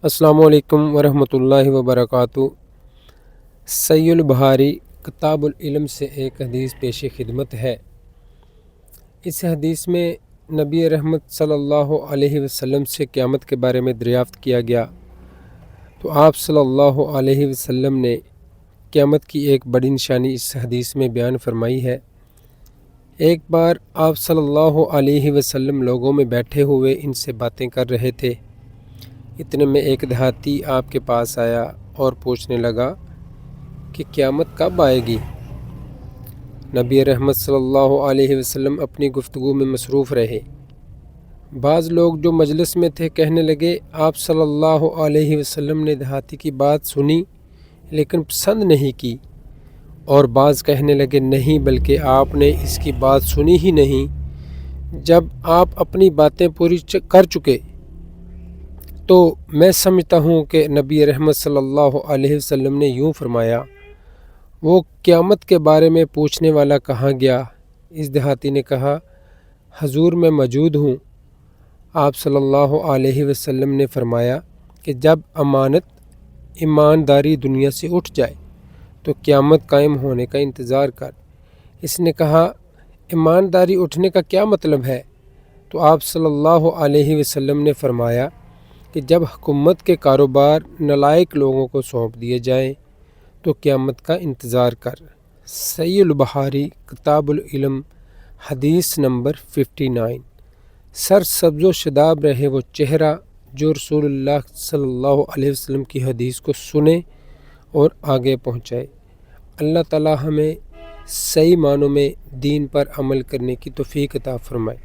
السلام علیکم ورحمۃ اللہ وبرکاتہ۔ صحیح البخاری کتاب العلم سے ایک حدیث پیش خدمت ہے۔ اس حدیث میں نبی رحمت صلی اللہ علیہ وسلم سے قیامت کے بارے میں دریافت کیا گیا تو آپ صلی اللہ علیہ وسلم نے قیامت کی ایک بڑی نشانی اس حدیث میں بیان فرمائی ہے۔ ایک بار آپ صلی اللہ علیہ وسلم لوگوں میں بیٹھے ہوئے ان سے باتیں کر رہے تھے۔ اتنے میں ایک دیہاتی آپ کے پاس آیا اور پوچھنے لگا کہ قیامت کب آئے گی؟ نبی رحمت صلی اللہ علیہ وسلم اپنی گفتگو میں مصروف رہے۔ بعض لوگ جو مجلس میں تھے کہنے لگے، آپ صلی اللہ علیہ وسلم نے دیہاتی کی بات سنی لیکن پسند نہیں کی، اور بعض کہنے لگے نہیں بلکہ آپ نے اس کی بات سنی ہی نہیں۔ جب آپ اپنی باتیں پوری کر چکے تو میں سمجھتا ہوں کہ نبی رحمت صلی اللہ علیہ وسلم نے یوں فرمایا، وہ قیامت کے بارے میں پوچھنے والا کہاں گیا؟ اس دیہاتی نے کہا، حضور میں موجود ہوں۔ آپ صلی اللہ علیہ وسلم نے فرمایا کہ جب امانت ایمانداری دنیا سے اٹھ جائے تو قیامت قائم ہونے کا انتظار کر۔ اس نے کہا، ایمانداری اٹھنے کا کیا مطلب ہے؟ تو آپ صلی اللہ علیہ وسلم نے فرمایا کہ جب حکومت کے کاروبار نالائق لوگوں کو سونپ دیے جائیں تو قیامت کا انتظار کر۔ صحیح البخاری کتاب العلم حدیث نمبر 59۔ سر سبز و شاداب رہے وہ چہرہ جو رسول اللہ صلی اللہ علیہ وسلم کی حدیث کو سنے اور آگے پہنچائے۔ اللہ تعالی ہمیں صحیح معنوں میں دین پر عمل کرنے کی توفیق عطا فرمائے۔